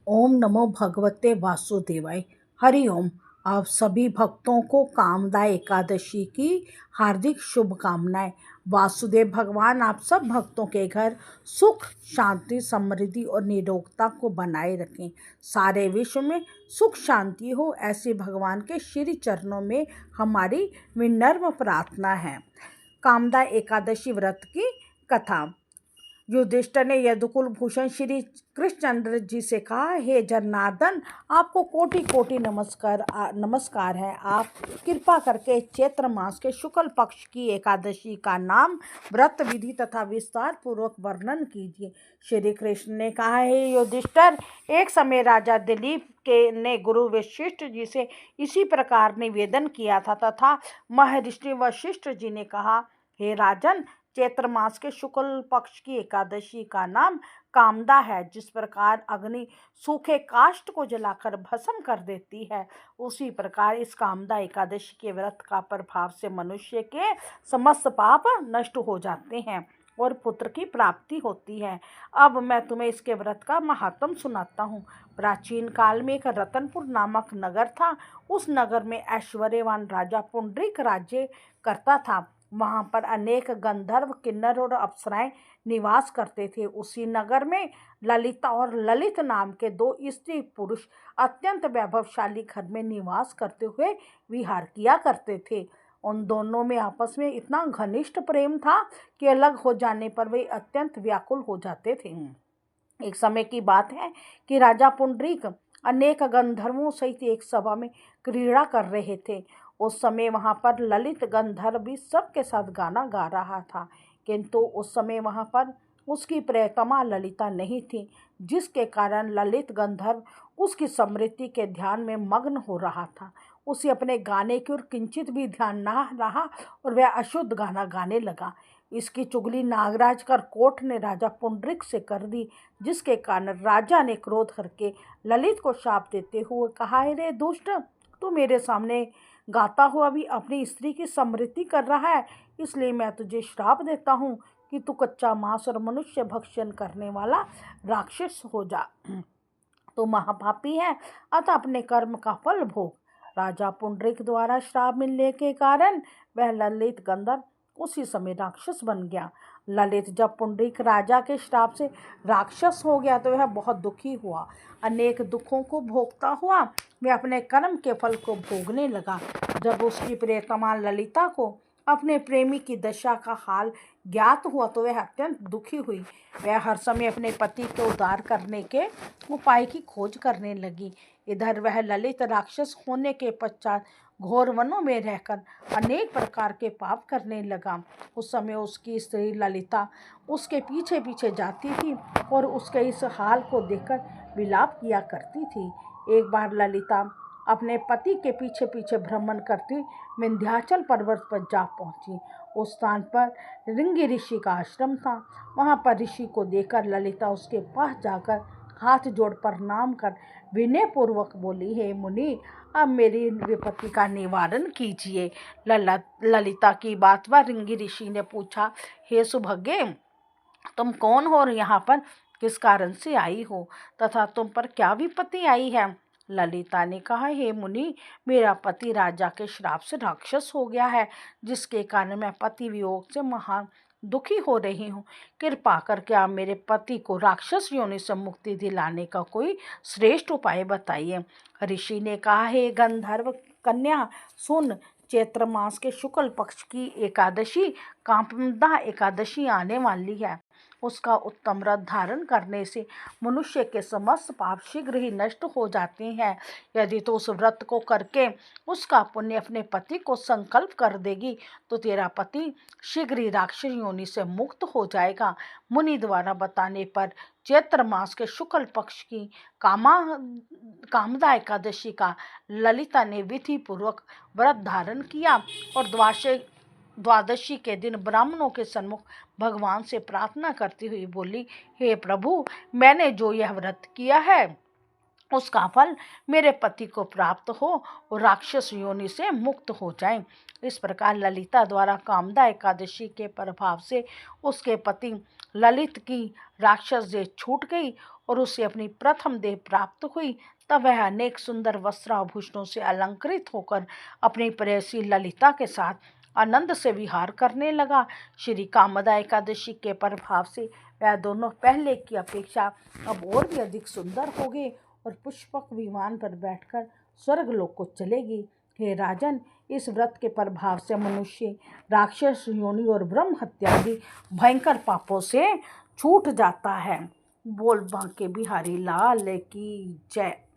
ओम नमो भगवते वासुदेवाय। हरि ओम। आप सभी भक्तों को कामदा एकादशी की हार्दिक शुभकामनाएं। वासुदेव भगवान आप सब भक्तों के घर सुख, शांति, समृद्धि और निरोगता को बनाए रखें। सारे विश्व में सुख शांति हो, ऐसी भगवान के श्री चरणों में हमारी विनम्र प्रार्थना है। कामदा एकादशी व्रत की कथा। युधिष्ठिर ने यदुकुल भूषण श्री कृष्णचंद्र जी से कहा, हे जनार्दन, आपको कोटि कोटि नमस्कार है। आप कृपा करके चैत्र मास के शुक्ल पक्ष की एकादशी का नाम, व्रत विधि तथा विस्तार पूर्वक वर्णन कीजिए। श्री कृष्ण ने कहा, हे युधिष्ठिर, एक समय राजा दिलीप ने गुरु वशिष्ठ जी से इसी प्रकार निवेदन किया था तथा महर्षि वशिष्ठ जी ने कहा, हे राजन, चैत्र मास के शुक्ल पक्ष की एकादशी का नाम कामदा है। जिस प्रकार अग्नि सूखे काष्ठ को जलाकर भस्म कर देती है, उसी प्रकार इस कामदा एकादशी के व्रत का प्रभाव से मनुष्य के समस्त पाप नष्ट हो जाते हैं और पुत्र की प्राप्ति होती है। अब मैं तुम्हें इसके व्रत का महात्म सुनाता हूँ। प्राचीन काल में एक रतनपुर नामक नगर था। उस नगर में ऐश्वर्यवान राजा पुंडरीक राज्य करता था। वहाँ पर अनेक गंधर्व, किन्नर और अप्सराएं निवास करते थे। उसी नगर में ललिता और ललित नाम के दो स्त्री पुरुष अत्यंत वैभवशाली घर में निवास करते हुए विहार किया करते थे। उन दोनों में आपस में इतना घनिष्ठ प्रेम था कि अलग हो जाने पर वे अत्यंत व्याकुल हो जाते थे। एक समय की बात है कि राजा पुंडरीक अनेक गंधर्वों सहित एक सभा में क्रीड़ा कर रहे थे। उस समय वहां पर ललित गंधर्व भी सबके साथ गाना गा रहा था, किंतु उस समय वहां पर उसकी प्रियतमा ललिता नहीं थी, जिसके कारण ललित गंधर्व उसकी समृद्धि के ध्यान में मग्न हो रहा था। उसे अपने गाने की ओर किंचित भी ध्यान न रहा और वह अशुद्ध गाना गाने लगा। इसकी चुगली नागराज करकोट ने राजा पुंडरीक से कर दी, जिसके कारण राजा ने क्रोध करके ललित को शाप देते हुए कहा, रे दुष्ट, तू मेरे सामने गाता हुआ भी अपनी स्त्री की समृद्धि कर रहा है, इसलिए मैं तुझे श्राप देता हूँ कि तू कच्चा मांस और मनुष्य भक्षण करने वाला राक्षस हो जा। तो महापापी है, अतः अपने कर्म का फल भोग। राजा पुंडरीक द्वारा श्राप मिलने के कारण वह ललित गंधर्व उसी समय राक्षस बन गया। ललित जब पुंडरीक राजा के श्राप से राक्षस हो गया तो वह बहुत दुखी हुआ। अनेक दुखों को भोगता हुआ वह अपने कर्म के फल को भोगने लगा। जब उसकी प्रियतमा ललिता को अपने प्रेमी की दशा का हाल ज्ञात हुआ तो वह अत्यंत दुखी हुई। वह हर समय अपने पति को उद्धार करने के उपाय की खोज करने लगी। इधर वह ललित राक्षस होने के पश्चात घोर वनों में रहकर अनेक प्रकार के पाप करने लगा। उस समय उसकी स्त्री ललिता उसके पीछे पीछे जाती थी और उसके इस हाल को देखकर विलाप किया करती थी। एक बार ललिता अपने पति के पीछे पीछे भ्रमण करती विंध्याचल पर्वत पर जा पहुंची। उस स्थान पर रिंगी ऋषि का आश्रम था। वहां पर ऋषि को देखकर ललिता उसके पास जाकर हाथ जोड़ प्रणाम कर विनय पूर्वक बोली, हे मुनि, अब मेरी विपत्ति का निवारण कीजिए। ललिता की बात पर रिंगी ऋषि ने पूछा, हे सुभगे, तुम कौन हो और यहाँ पर किस कारण से आई हो तथा तुम पर क्या विपत्ति आई है? ललिता ने कहा, हे मुनि, मेरा पति राजा के श्राप से राक्षस हो गया है, जिसके कारण मैं पति वियोग से महान दुखी हो रही हूँ। कृपा करके आप मेरे पति को राक्षस योनि से मुक्ति दिलाने का कोई श्रेष्ठ उपाय बताइए। ऋषि ने कहा, हे गंधर्व कन्या, सुन, चैत्र मास के शुक्ल पक्ष की एकादशी कामदा एकादशी आने वाली है। उसका उत्तम व्रत धारण करने से मनुष्य के समस्त पाप शीघ्र ही नष्ट हो जाते हैं। यदि तो उस व्रत को करके उसका पुण्य अपने पति को संकल्प कर देगी तो तेरा पति शीघ्र ही राक्षस योनि से मुक्त हो जाएगा। मुनि द्वारा बताने पर चैत्र मास के शुक्ल पक्ष की कामदा एकादशी का ललिता ने विधि पूर्वक व्रत धारण किया और द्वादशी के दिन ब्राह्मणों के सन्मुख भगवान से प्रार्थना करती हुई बोली, हे प्रभु, मैंने जो यह व्रत किया है उसका फल मेरे पति को प्राप्त हो और राक्षस योनि से मुक्त हो जाए। इस प्रकार ललिता द्वारा कामदा एकादशी के प्रभाव से उसके पति ललित की राक्षस देह छूट गई और उसे अपनी प्रथम देह प्राप्त हुई, तब वह अनेक सुंदर वस्त्राभूषणों से अलंकृत होकर अपनी प्रेयसी ललिता के साथ आनंद से विहार करने लगा। श्री कामदा एकादशी के प्रभाव से वह दोनों पहले की अपेक्षा अब और भी अधिक सुंदर हो गए और पुष्पक विमान पर बैठकर स्वर्गलोक को चलेगी। हे राजन, इस व्रत के प्रभाव से मनुष्य राक्षस योनि और ब्रह्म हत्या आदि भयंकर पापों से छूट जाता है। बोल बांके बिहारी लाल की जय।